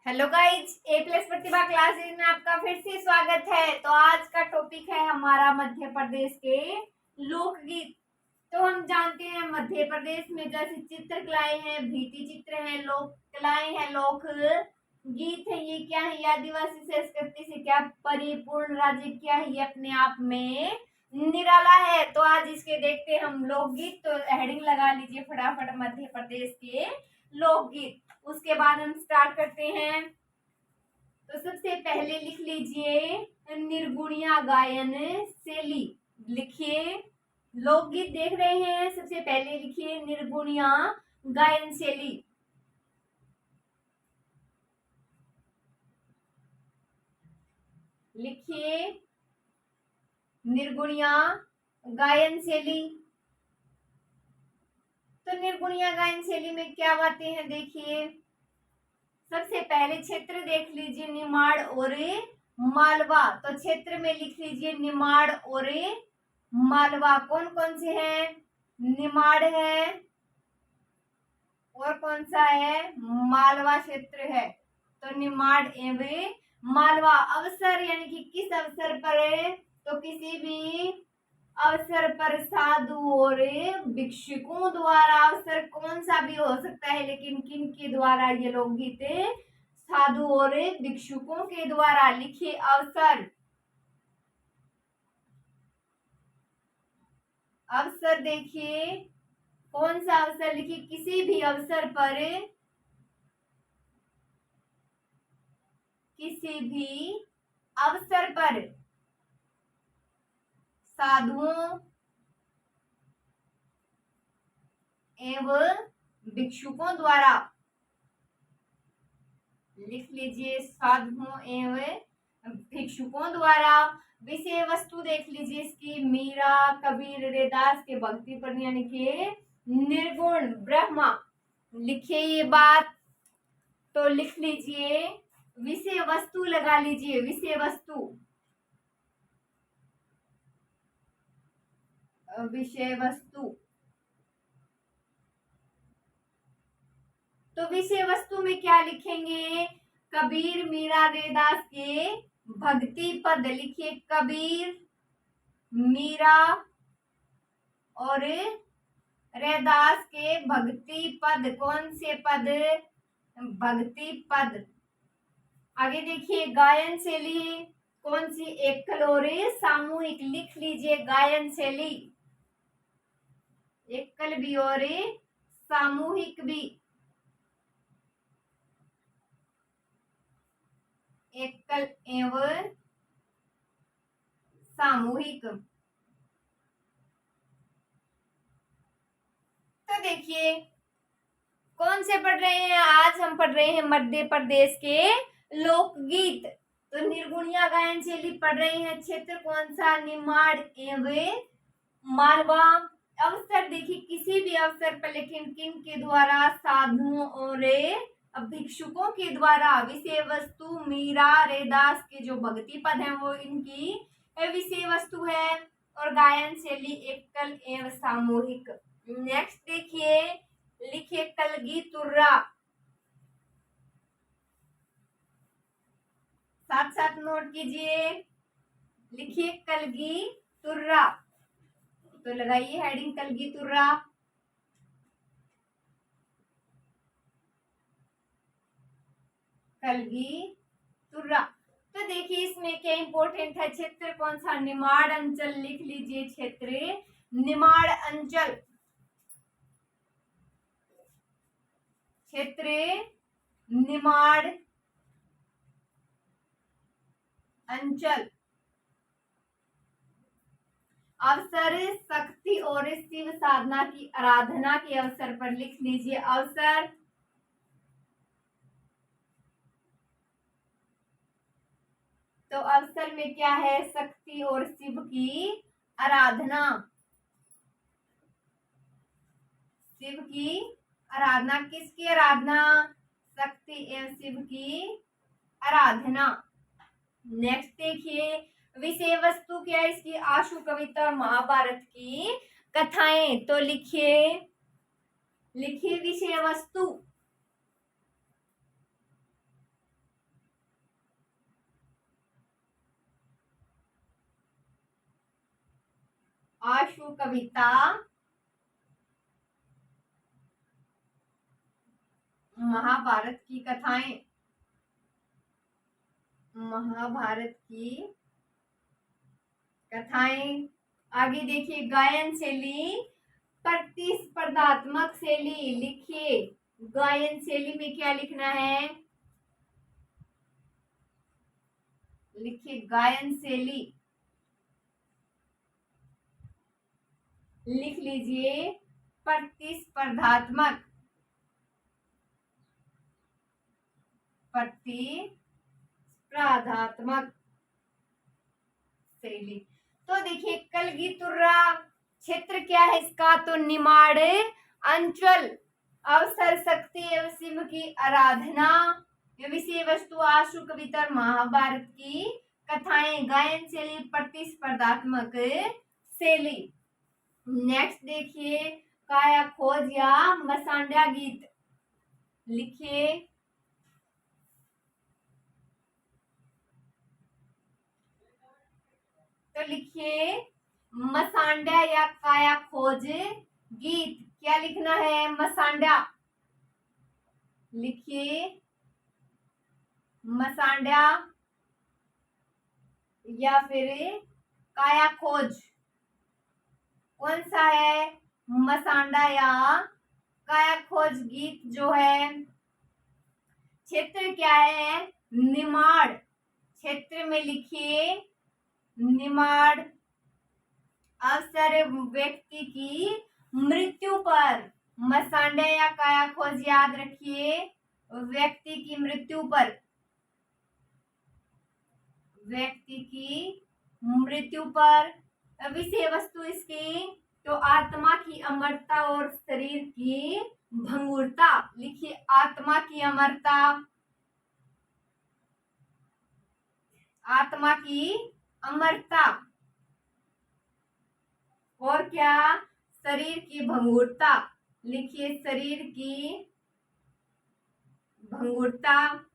Hello guys, ए plus प्रतिभा classes में आपका फिर से स्वागत है। तो आज का टॉपिक है हमारा मध्य प्रदेश के लोकगीत। तो हम जानते हैं मध्य प्रदेश में जैसे चित्रकलाएं हैं, भित्ति चित्र है, लोक कलाएं हैं, लोक गीत है। ये क्या है? ये आदिवासी संस्कृति से क्या परिपूर्ण राज्य क्या है? ये अपने आप में निराला है। तो आज इसके देखते हैं हम लोकगीत। तो हेडिंग लगा लीजिए फटाफट, मध्य प्रदेश के लोकगीत। उसके बाद हम स्टार्ट करते हैं। तो सबसे पहले लिख लीजिए निर्गुणिया गायन शैली। लिखिए, लोकगीत देख रहे हैं। सबसे पहले लिखिए निर्गुणिया गायन शैली। लिखिए निर्गुणिया गायन शैली। तो निर्गुणिया गायन शैली में क्या बातें हैं देखिए। सबसे पहले क्षेत्र देख लीजिए, निमाड़ और मालवा। तो क्षेत्र में लिख लीजिए निमाड़ और मालवा। कौन कौन से हैं? निमाड़ है और कौन सा है? मालवा क्षेत्र है। तो निमाड़ एवं मालवा। अवसर यानी कि किस अवसर पर है? तो किसी भी अवसर पर साधु और भिक्षुकों द्वारा। अवसर कौन सा भी हो सकता है, लेकिन किन के द्वारा ये लोकगीत? साधु और भिक्षुकों के द्वारा। लिखिए अवसर। अवसर देखिए कौन सा अवसर? लिखिए किसी भी अवसर पर, किसी भी अवसर पर साधुओं एवं भिक्षुकों द्वारा। लिख लीजिए साधुओं एवं भिक्षुकों द्वारा। विषय वस्तु देख लीजिए इसकी, मीरा, कबीर, रैदास के भक्ति पर यानी कि निर्गुण ब्रह्मा। लिखिए ये बात। तो लिख लीजिए विषय वस्तु लगा लीजिए, विषय वस्तु। विषय वस्तु। तो विषय वस्तु में क्या लिखेंगे? कबीर, मीरा, रैदास के भक्ति पद। लिखिए कबीर, मीरा और रैदास के भक्ति पद। कौन से पद? भक्ति पद। आगे देखिए गायन शैली कौन सी? एकल और सामूहिक। लिख लीजिए गायन शैली, एकल भी और सामूहिक भी। एकल एवं सामूहिक। तो देखिए कौन से पढ़ रहे हैं? आज हम पढ़ रहे हैं मध्य प्रदेश के लोकगीत। तो निर्गुणिया गायन शैली पढ़ रहे हैं। क्षेत्र कौन सा? निमाड़ एवं मालवा। अवसर देखिए किसी भी अवसर पर, लेकिन किन के द्वारा? साधुओं और भिक्षुकों के द्वारा। विषय वस्तु मीरा, रैदास के जो भक्ति पद हैं वो इनकी विषय वस्तु है। और गायन शैली एकल एवं सामूहिक। नेक्स्ट देखिए, लिखिए कलगी तुर्रा। साथ साथ नोट कीजिए। लिखिए कलगी तुर्रा। तो लगाइए हेडिंग कलगी तुर्रा। कलगी तुर्रा। तो देखिए इसमें क्या इंपॉर्टेंट है? क्षेत्र कौन सा? निमाड़ अंचल। लिख लीजिए क्षेत्र निमाड़ अंचल। क्षेत्र निमाड़ अंचल। अवसर शक्ति और शिव साधना की आराधना के अवसर पर। लिख लीजिए अवसर। तो अवसर में क्या है? शक्ति और शिव की आराधना। शिव की आराधना। किसकी आराधना? शक्ति एवं शिव की आराधना। नेक्स्ट देखिए विषय वस्तु क्या है इसकी? आशु कविता और महाभारत की कथाएं। तो लिखिए, लिखिए विषय वस्तु। आशु कविता, महाभारत की कथाएं, महाभारत की कथाएं। आगे देखिए गायन शैली, प्रतिस्पर्धात्मक शैली। लिखिए गायन शैली में क्या लिखना है, लिखिए गायन शैली, लिख लीजिए प्रतिस्पर्धात्मक, प्रतिस्पर्धात्मक शैली। तो देखिए कलगीतुर्रा क्षेत्र क्या है इसका, तो निमाड़ अंचल, अवसर शक्ति एवं शिव की आराधना, विषय वस्तु आशु कविता महाभारत की कथाएं, गायन शैली प्रतिस्पर्धात्मक शैली। नेक्स्ट देखिए काया खोज या मसांड्या गीत। लिखिए तो लिखिए मसांड्या या काया खोज गीत। क्या लिखना है, मसांड्या, लिखिए मसांड्या या फिर काया खोज, कौन सा है, मसांडा या काया खोज गीत जो है। क्षेत्र क्या है, निमाड़, क्षेत्र में लिखिए निमाड़, अवसर व्यक्ति की मृत्यु पर, मसांडा या काया खोज याद रखिए व्यक्ति की मृत्यु पर, व्यक्ति की मृत्यु पर। विषय वस्तु इसकी तो आत्मा की अमरता और शरीर की भंगुरता। लिखिए आत्मा की अमरता, आत्मा की अमरता और क्या, शरीर की भंगुरता। लिखिए शरीर की भंगुरता।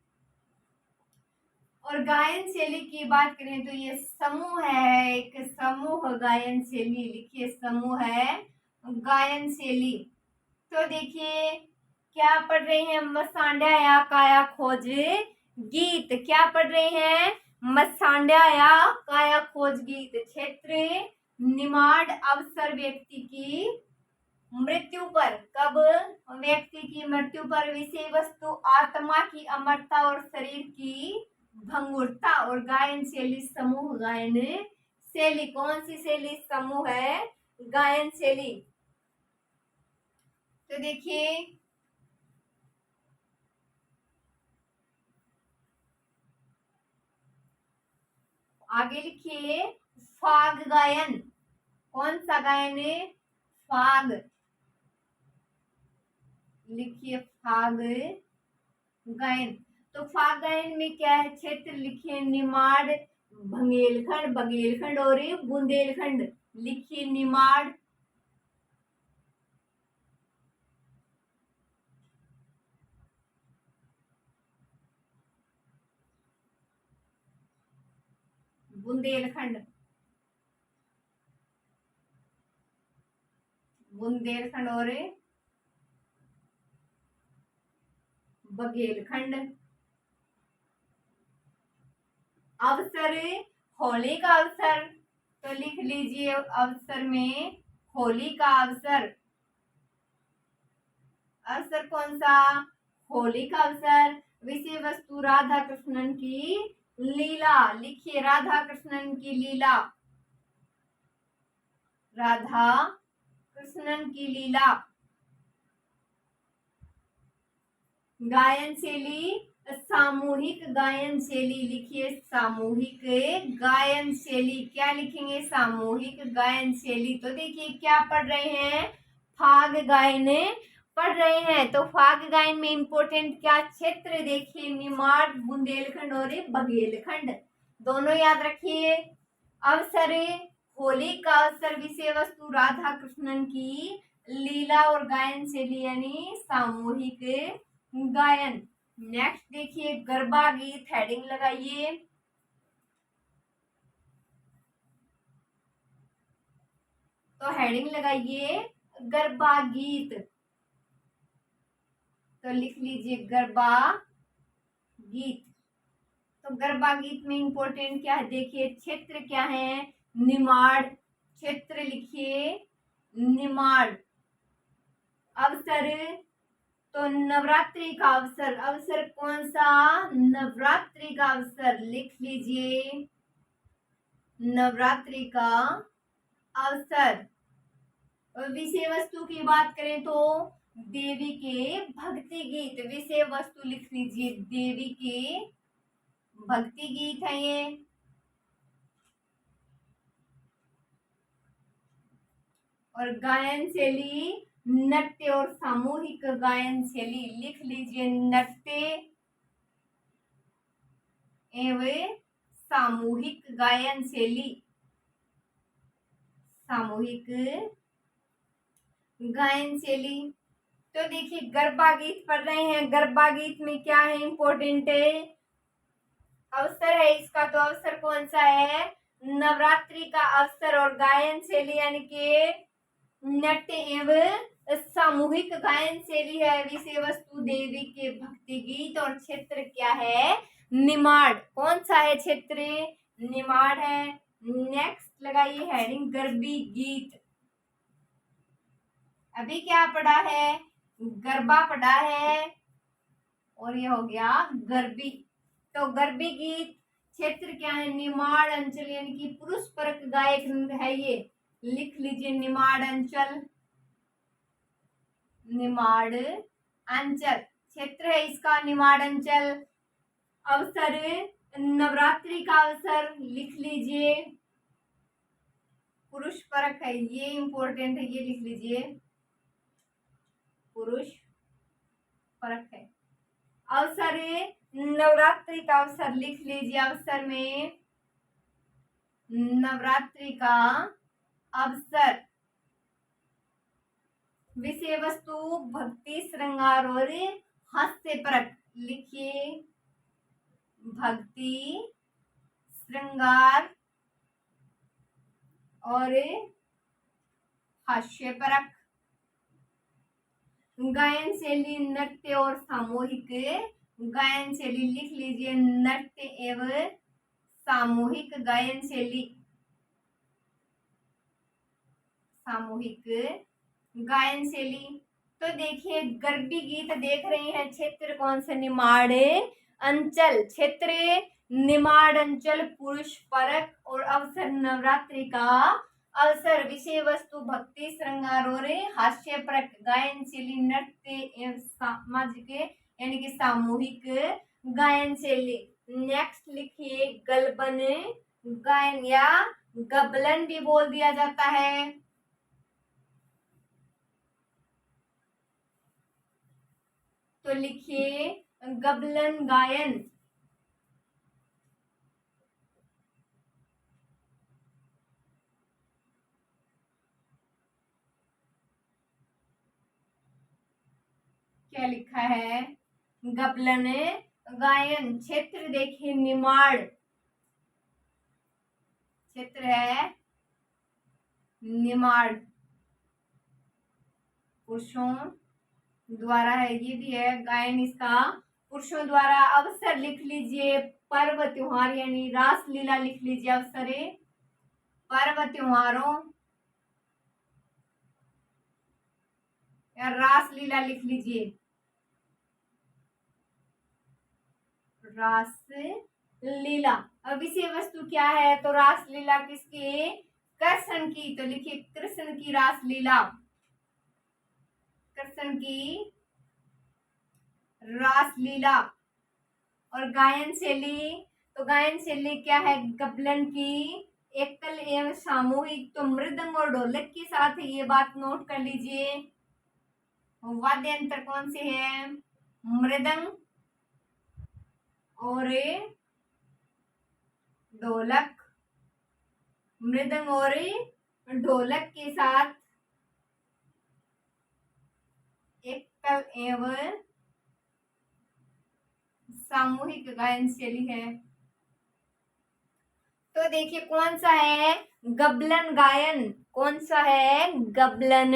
और गायन शैली की बात करें तो ये समूह है, एक समूह गायन शैली। लिखिए समूह है गायन शैली। तो देखिए क्या पढ़ रहे हैं, मसांड्या या काया खोज गीत। क्या पढ़ रहे हैं, मसांड्या या काया खोज गीत। क्षेत्र निमाड़, अवसर व्यक्ति की मृत्यु पर, कब, व्यक्ति की मृत्यु पर। विषय वस्तु आत्मा की अमरता और शरीर की भंगुरता। और गायन शैली समूह गायन शैली। कौन सी शैली, समूह है गायन शैली। तो देखिए आगे लिखिए फाग गायन। कौन सा गायन है, फाग। लिखिए फाग गायन। तो फाग गायन में क्या है, क्षेत्र लिखिए निमाड़, भंगेलखंड, बघेलखंड और बुंदेलखंड। लिखिए निमाड़, बुंदेलखंड, बुंदेलखंड और बघेलखंड। अवसर होली का अवसर, तो लिख लीजिए अवसर में होली का अवसर। अवसर कौन सा, होली का अवसर। विषय वस्तु राधा कृष्णन की लीला। लिखिए राधा कृष्णन की लीला, राधा कृष्णन की लीला। गायन शैली सामूहिक गायन शैली। लिखिए सामूहिक गायन शैली। क्या लिखेंगे, सामूहिक गायन शैली। तो देखिए क्या पढ़ रहे हैं, फाग गायन पढ़ रहे हैं। तो फाग गायन में इंपॉर्टेंट क्या, क्षेत्र देखिए निमाड़, बुंदेलखंड और बघेलखंड, दोनों याद रखिए। अवसर होली का अवसर, विषय वस्तु राधा कृष्णन की लीला और गायन शैली यानी सामूहिक गायन। नेक्स्ट देखिए गरबा गीत, हेडिंग लगाइए। तो हेडिंग लगाइए गरबा गीत। तो लिख लीजिए गरबा गीत। तो गरबा गीत में इंपॉर्टेंट क्या है, देखिए क्षेत्र क्या है, निमाड़। क्षेत्र लिखिए निमाड़। अवसर, तो नवरात्रि का अवसर। अवसर कौन सा, नवरात्रि का अवसर। लिख लीजिए नवरात्रि का अवसर। विषय वस्तु की बात करें तो देवी के भक्ति गीत। विषय वस्तु लिख लीजिए देवी के भक्ति गीत है ये। और गायन शैली नृत्य और सामूहिक गायन शैली। लिख लीजिए नृत्य एवं सामूहिक गायन शैली। सामूहिक गायन शैली। तो देखिए गरबा गीत पढ़ रहे हैं। गरबा गीत में क्या है, इंपॉर्टेंट है, अवसर है इसका। तो अवसर कौन सा है, नवरात्रि का अवसर। और गायन शैली यानी कि नृत्य एवं सामूहिक गायन शैली है। विषय वस्तु देवी के भक्ति गीत। और क्षेत्र क्या है, निमाड़। कौन सा है क्षेत्र, निमाड़ है। नेक्स्ट लगाइए हेडिंग गरबी गीत। अभी क्या पढ़ा है, गरबा पढ़ा है और ये हो गया गरबी। तो गरबी गीत क्षेत्र क्या है, निमाड़ अंचल यानी कि पुरुष परक गायक है ये। लिख लीजिए निमाड़ अंचल। निमाड़ अंचल क्षेत्र है इसका, निमाड़ अंचल। अवसर नवरात्रि का अवसर। लिख लीजिए पुरुष परक है ये, इंपॉर्टेंट है ये, लिख लीजिए पुरुष परक है। अवसर नवरात्रि का अवसर। लिख लीजिए अवसर में नवरात्रि का अवसर। विषय वस्तु भक्ति श्रृंगार और हास्य परक। लिखिए भक्ति श्रृंगार और हास्य परक। गायन शैली नृत्य और सामूहिक गायन शैली। लिख लीजिए नृत्य एवं सामूहिक गायन शैली। सामूहिक गायन शैली। तो देखिए गरबी गीत देख रहे हैं। क्षेत्र कौन सा, निमाड़ अंचल। क्षेत्र निमाड़ अंचल पुरुष परक। और अवसर नवरात्रि का अवसर। विषय वस्तु भक्ति श्रृंगार और हास्य परक। गायन शैली नृत्य एवं सामाजिक यानी कि सामूहिक गायन शैली। नेक्स्ट लिखिए गलबन गायन या गबलन भी बोल दिया जाता है। तो लिखिए गबलन गायन। क्या लिखा है, गबलन गायन। क्षेत्र देखिए निमाड़। क्षेत्र है निमाड़। पुरुषों द्वारा है, ये भी है गायन इसका पुरुषों द्वारा। अवसर लिख लीजिए पर्व त्योहार यानी रास लीला। लिख लीजिए अवसर पर्व त्योहारों या रास लीला। लिख लीजिए रास लीला। अब विषय वस्तु क्या है, तो रास लीला किसके, कृष्ण की। तो लिखिए कृष्ण की रास लीला। कृष्ण की रास लीला। और गायन शैली, तो गायन शैली क्या है, गबलन की एकल एवं सामूहिक। तो मृदंग और ढोलक के साथ ये बात नोट कर लीजिए। वाद्य यंत्र कौन से हैं, मृदंग और ढोलक। मृदंग और ढोलक के साथ एकल एवं सामूहिक गायन शैली है। तो देखिए कौन सा है, गबलन गायन कौन सा है? गबलन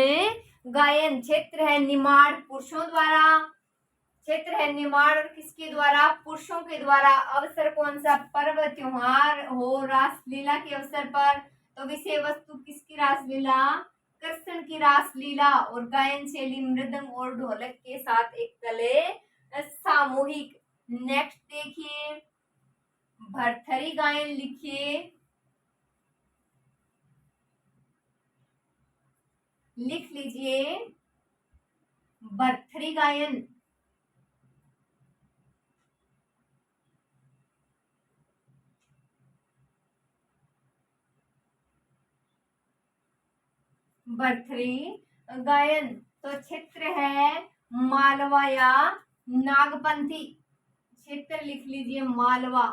गायन। क्षेत्र है निमाड़, पुरुषों द्वारा। क्षेत्र है निमाड़ और किसके द्वारा? पुरुषों के द्वारा। अवसर कौन सा? पर्व त्योहार हो, रासलीला के अवसर पर। तो विषय वस्तु किसकी रासलीला? कृष्ण की रासलीला। और गायन शैली मृदंग और ढोलक के साथ एक कले सामूहिक। नेक्स्ट देखिए, भरथरी गायन लिखिए, लिख लीजिए भरथरी गायन। भरथरी गायन। तो क्षेत्र है मालवा या नागपंथी। क्षेत्र लिख लीजिए मालवा,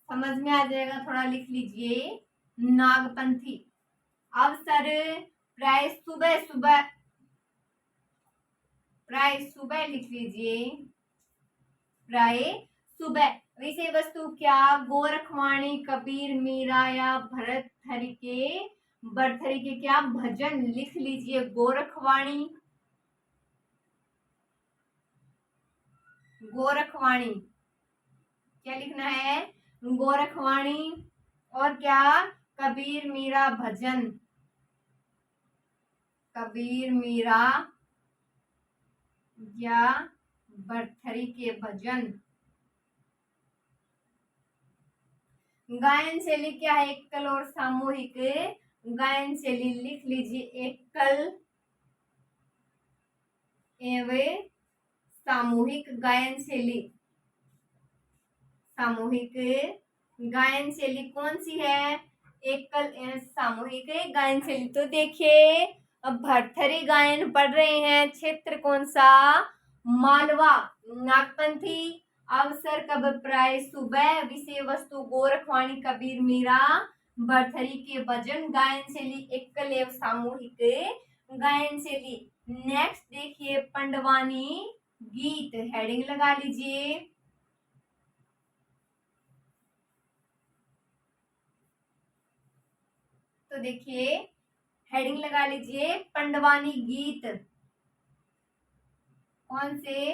समझ में आ जाएगा, थोड़ा लिख लीजिए नागपंथी। अवसर प्राय सुबह सुबह, प्राय सुबह लिख लीजिए, प्राय सुबह। विषय वस्तु क्या? गोरखवाणी, कबीर, मीरा या भरथरी के क्या? भजन। लिख लीजिए गोरखवाणी, गोरखवाणी। क्या लिखना है? गोरखवाणी। और क्या? कबीर मीरा भजन, कबीर मीरा या भरथरी के भजन। गायन शैली क्या है? एकल और सामूहिक गायन शैली। लिख लीजिए एकल एवं सामूहिक गायन शैली। सामूहिक गायन शैली कौन सी है? एकल एवं सामूहिक गायन शैली। तो देखिए, अब भरथरी गायन पढ़ रहे हैं। क्षेत्र कौन सा? मालवा, नागपंथी। अवसर कब? प्राय सुबह। विषय वस्तु गोरखवाणी, कबीर मीरा, भरथरी के भजन। गायन शैली एकल एवं सामूहिक गायन शैली। नेक्स्ट देखिए, पंडवानी गीत। हेडिंग लगा लीजिए, तो देखिए हेडिंग लगा लीजिए पंडवानी गीत। कौन से?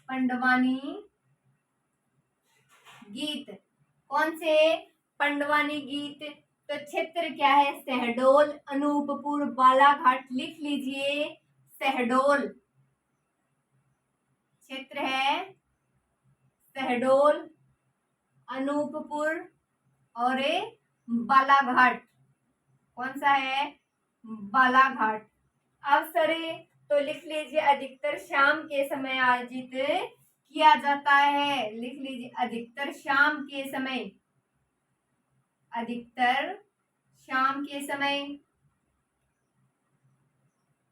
पंडवानी गीत। कौन से? पंडवानी गीत। तो क्षेत्र क्या है? शहडोल, अनूपपुर, बालाघाट। लिख लीजिए शहडोल। क्षेत्र है शहडोल, अनूपपुर और बालाघाट। कौन सा है? बालाघाट। अवसर तो लिख लीजिए अधिकतर शाम के समय आयोजित किया जाता है। लिख लीजिए अधिकतर शाम के समय, अधिकतर शाम के समय।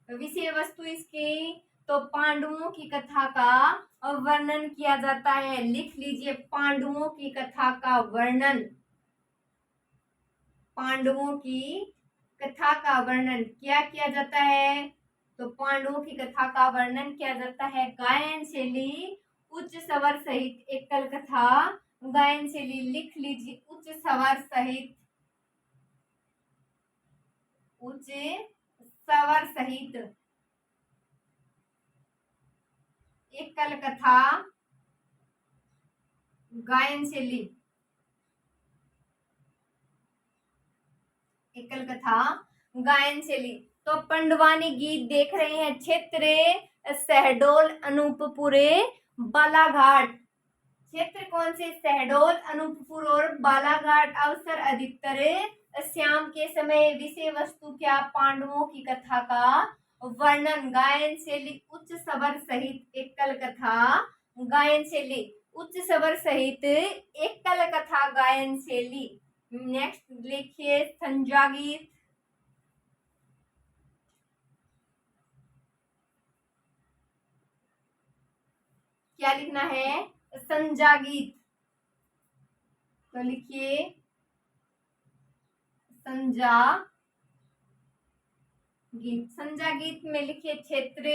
विषय वस्तु इसकी तो पांडवों की कथा का वर्णन किया जाता है। लिख लीजिए पांडवों की कथा का वर्णन, पांडवों की कथा का वर्णन क्या किया जाता है? तो पांडवों की कथा का वर्णन किया जाता है। गायन शैली उच्च स्वर सहित एकल कथा। गायन शैली लिख लीजिए उच्च स्वर सहित, उच्च स्वर सहित एकल कथा गायन शैली, एकल कथा गायन शैली। तो पंडवानी गीत देख रहे हैं। क्षेत्र शहडोल, अनूपपुर, बालाघाट। क्षेत्र कौन से? शहडोल, अनूपपुर और बालाघाट। अवसर अधिकतर शाम के समय। विषय वस्तु क्या? पांडवों की कथा का वर्णन। गायन शैली उच्च स्वर सहित एकल कथा गायन शैली, उच्च स्वर सहित एकल कथा गायन शैली। नेक्स्ट लिखिए संजा गीत। क्या लिखना है? संजा गीत। तो लिखिए संजा गीत। संजा गीत में लिखिए क्षेत्र।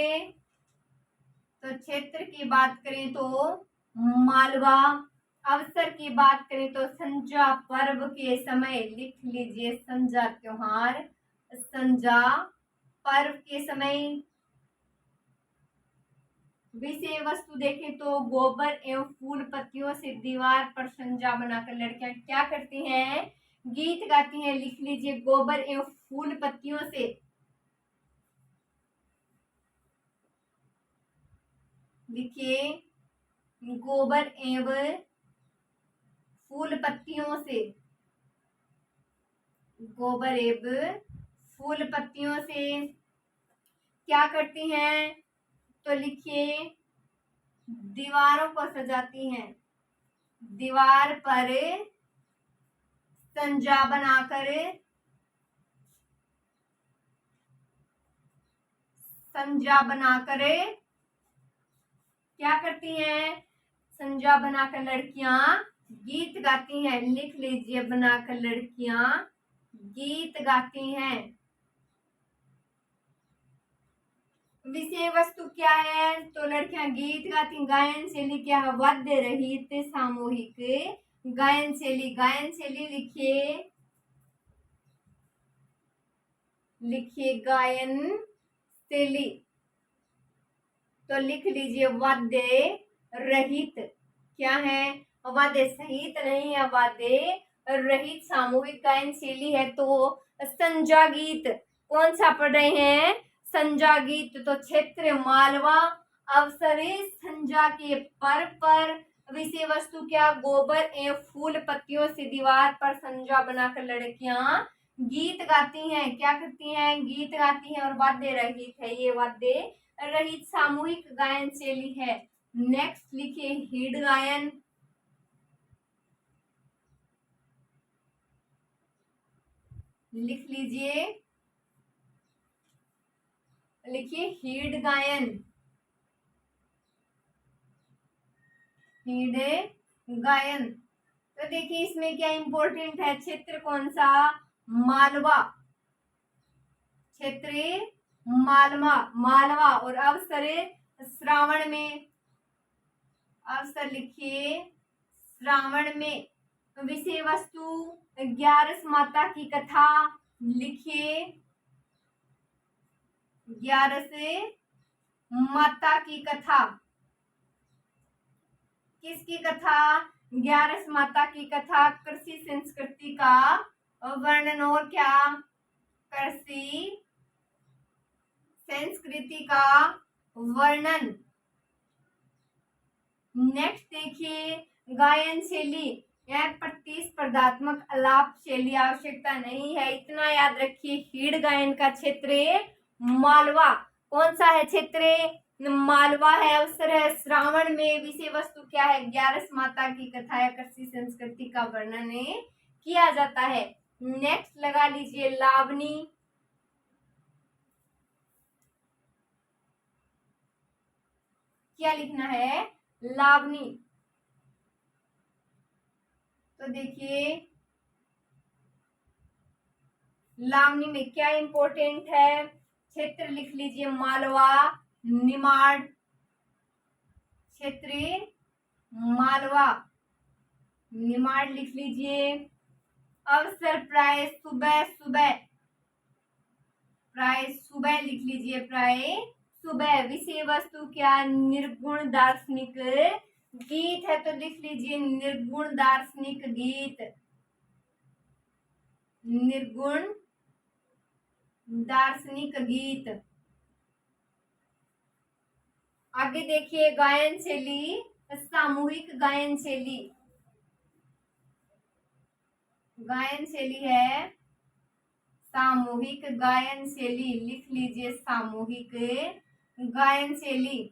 तो क्षेत्र की बात करें तो मालवा। अवसर की बात करें तो संजा पर्व के समय, लिख लीजिए संजा त्योहार, संजा पर्व के समय। विषय वस्तु देखें तो गोबर एवं फूल पत्तियों से दीवार पर संजा बनाकर लड़कियां क्या करती हैं, गीत गाती हैं। लिख लीजिए गोबर एवं फूल पत्तियों से, लिखिए गोबर एवं फूल पत्तियों से, गोबर एवं फूल पत्तियों से क्या करती हैं, तो लिखिए दीवारों को सजाती हैं, दीवार पर संजा बनाकर, संजा बनाकर क्या करती हैं, संजा बनाकर लड़कियां गीत गाती हैं। लिख लीजिए बनाकर लड़कियां गीत गाती हैं। विषय वस्तु क्या है, तो लड़कियां गीत गाती। गायन शैली क्या है, वाद्य रहित सामूहिक गायन शैली। गायन शैली लिखिए, लिखिए गायन शैली, तो लिख लीजिए वाद्य रहित, क्या है, वाद्य सहित नहीं है, वाद्य रहित सामूहिक गायन शैली है। तो संजा गीत कौन सा पढ़ रहे हैं, संजा गीत, तो क्षेत्र मालवा, अवसर संजा के पर्व पर, विषय वस्तु क्या, गोबर एवं फूल पत्तियों से दीवार पर संजा बनाकर लड़कियां गीत गाती हैं। क्या करती हैं, गीत गाती हैं। और वाद्य रहित है, ये वाद्य रहित सामूहिक गायन शैली है। नेक्स्ट लिखिए हिड गायन, लिख लीजिए, लिखिए हिड गायन, हिड गायन। तो देखिए इसमें क्या इंपॉर्टेंट है, क्षेत्र कौन सा, मालवा, क्षेत्र मालवा, मालवा। और अवसर श्रावण में, अवसर लिखिए श्रावण में। विषय वस्तु ग्यारस माता की कथा, लिखिए ग्यारस माता की कथा, किसकी कथा, ग्यारस माता की कथा। कृषि संस्कृति का वर्णन, और क्या, कृषि संस्कृति का वर्णन। नेक्स्ट देखिए गायन शैली, यह प्रतिस्पर्धात्मक आलाप शैली, आवश्यकता नहीं है, इतना याद रखिए। हिड गायन का क्षेत्र मालवा, कौन सा है क्षेत्र, मालवा है। अवसर है श्रावण में, विषय वस्तु क्या है, ग्यारस माता की कथा या कृषि संस्कृति का वर्णन किया जाता है। नेक्स्ट लगा लीजिए लावनी, क्या लिखना है, लावनी। तो देखिए लावनी में क्या इंपॉर्टेंट है, क्षेत्र लिख लीजिए मालवा, निमाड़, क्षेत्र मालवा, निमाड़ लिख लीजिए। अवसर प्राय सुबह, सुबह, प्राय सुबह लिख लीजिए, प्राय सुबह। विषय वस्तु क्या, निर्गुण दार्शनिक गीत है, तो लिख लीजिए निर्गुण दार्शनिक गीत, निर्गुण दार्शनिक गीत। आगे देखिए गायन शैली, सामूहिक गायन शैली, गायन शैली है सामूहिक गायन शैली, लिख लीजिए सामूहिक गायन शैली।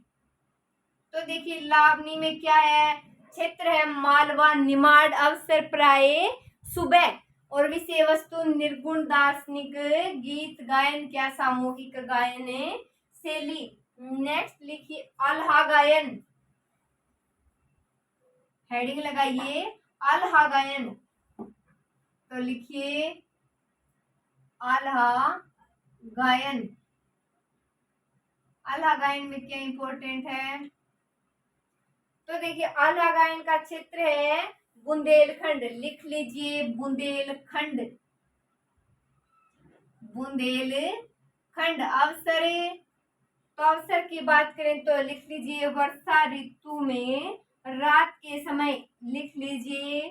तो देखिए लावनी में क्या है, क्षेत्र है मालवा, निमाड़, अवसर प्राय सुबह, और विषय वस्तु निर्गुण दार्शनिक गीत गायन, क्या सामूहिक गायन शैली। नेक्स्ट लिखिए आल्हा गायन, हेडिंग लगाइए आल्हा गायन, तो लिखिए आल्हा गायन। आल्हा गायन में क्या इंपॉर्टेंट है, तो देखिए आल्हा गायन का क्षेत्र है बुंदेलखंड, लिख लीजिए बुंदेलखंड, बुंदेलखंड। अवसर, तो अवसर की बात करें तो लिख लीजिए वर्षा ऋतु में रात के समय, लिख लीजिए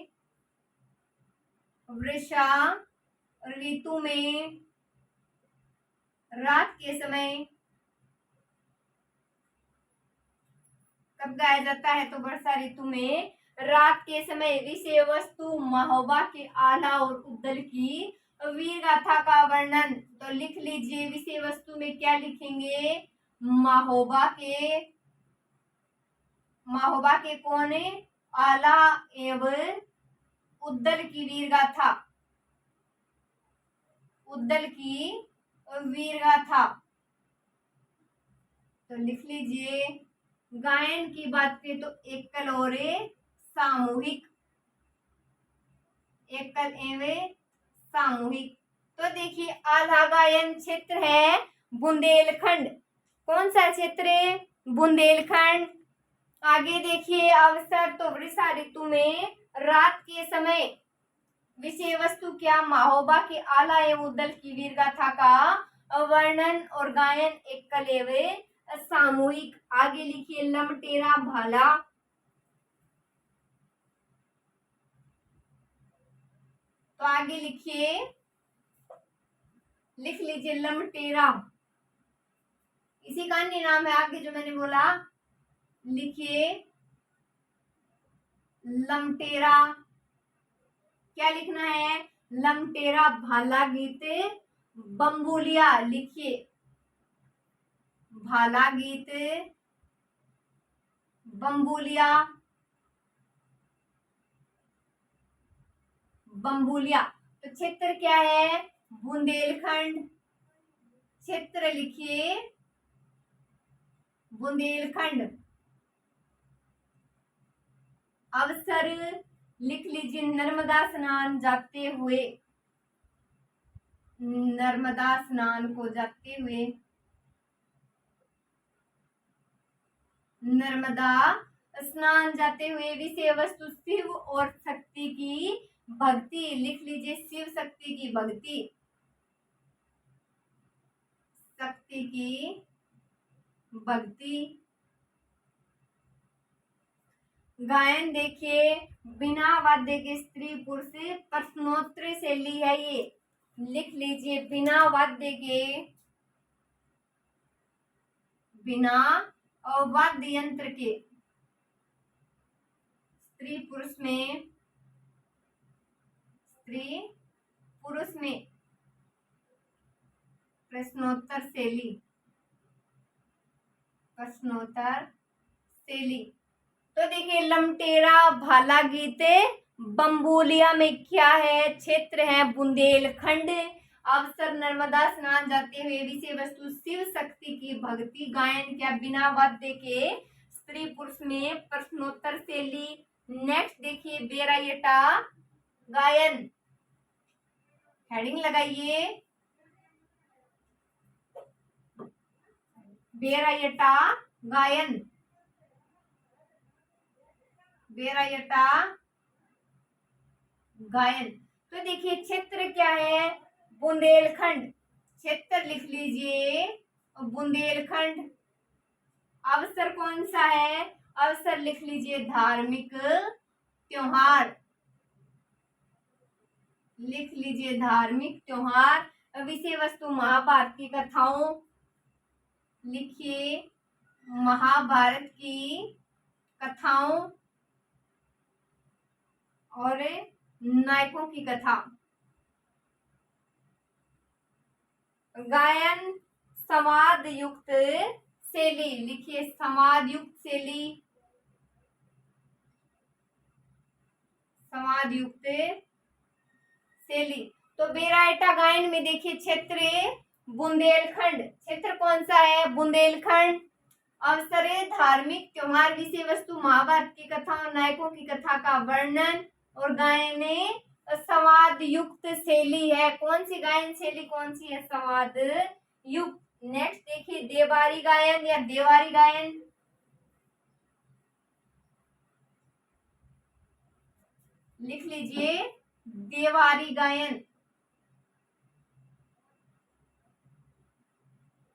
वर्षा ऋतु में रात के समय कब गाया जाता है, तो वर्षा ऋतु में रात के समय विषय वस्तु महोबा के आल्हा और उद्दल की वीर गाथा का वर्णन। तो लिख लीजिए विषय वस्तु में क्या लिखेंगे, महोबा के कौन है, आल्हा एवं उद्दल की वीर गाथा, उद्दल की वीर गाथा। तो लिख लीजिए गायन की बात करें तो एकल और सामूहिक, एकल एवं सामूहिक। तो देखिए आल्हा गायन क्षेत्र है बुंदेलखंड, कौन सा क्षेत्र है, बुंदेलखंड। आगे देखिए अवसर, तो वर्षा ऋतु में रात के समय विषय वस्तु क्या, महोबा के आल्हा एवं उद्दल की वीर गाथा का वर्णन और गायन एकल एवं सामूहिक। आगे लिखिए लमटेरा भाला, तो आगे लिखिए, लिख लीजिए लमटेरा, इसी का अन्य नाम है आगे जो मैंने बोला, लिखिए लमटेरा। क्या लिखना है, लमटेरा भाला गीत बम्बुलिया, लिखिए भाला गीत बम्बुलिया, बम्बुलिया। तो क्षेत्र क्या है, बुंदेलखंड, क्षेत्र लिखिए बुंदेलखंड। अवसर लिख लीजिए नर्मदा स्नान जाते हुए, नर्मदा स्नान को जाते हुए, नर्मदा स्नान जाते हुए। विषय वस्तु शिव और शक्ति की भक्ति, लिख लीजिए शिव शक्ति की भक्ति, शक्ति की भक्ति। गायन देखिए बिना वाद्य के स्त्री पुरुष प्रश्नोत्तरी शैली है ये, लिख लीजिए बिना वाद्य के, बिना वाद्य यंत्र के स्त्री पुरुष में, स्त्री पुरुष में प्रश्नोत्तर शैली, प्रश्नोत्तर शैली। तो देखिए लमटेरा भाला गीत बम्बुलिया में क्या है, क्षेत्र है बुंदेलखंड। अवसर नर्मदा स्नान जाते हुए, विषय वस्तु शिव शक्ति की भक्ति। गायन क्या, बिना वाद्य के स्त्री पुरुष में प्रश्नोत्तर शैली। नेक्स्ट देखिए बेरायटा गायन, हेडिंग लगाइए बेरायटा गायन, बेरायटा गायन। तो देखिए क्षेत्र क्या है, बुंदेलखंड, क्षेत्र लिख लीजिए बुंदेलखंड। अवसर कौन सा है, अवसर लिख लीजिए धार्मिक त्योहार, लिख लीजिए धार्मिक त्योहार। विषय वस्तु महाभारत की कथाओं, लिखिए महाभारत की कथाओं और नायकों की कथा। गायन संवाद युक्त शैली, लिखिए संवाद युक्त शैली, संवाद युक्त शैली। तो बेरायटा गायन में देखिए क्षेत्र बुंदेलखंड, क्षेत्र कौन सा है, बुंदेलखंड। अवसर धार्मिक त्योहार, विषय वस्तु महाभारत की कथा और नायकों की कथा का वर्णन और गायन संवाद युक्त शैली है। कौन सी गायन शैली, कौन सी है, संवाद युक्त। नेक्स्ट देखिए देवारी गायन या देवारी गायन, लिख लीजिए देवारी गायन।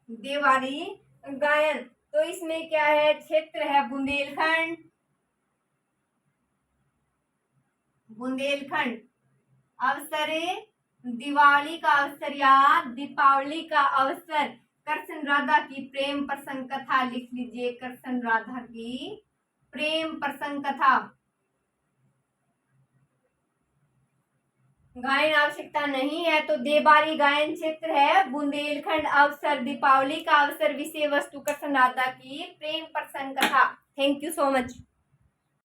देवारी गायन। तो इसमें क्या है, क्षेत्र है बुंदेलखंड। बुंदेलखंड। अवसरे दिवाली का अवसर या दीपावली का अवसर कृष्ण राधा की प्रेम प्रसंग कथा। लिख लीजिए कृष्ण राधा की प्रेम प्रसंग कथा। गायन आवश्यकता नहीं है तो देवारी गायन क्षेत्र है बुंदेलखंड। अवसर दीपावली का अवसर, विषय वस्तु कृष्ण राधा की प्रेम प्रसंग कथा। Thank you so much.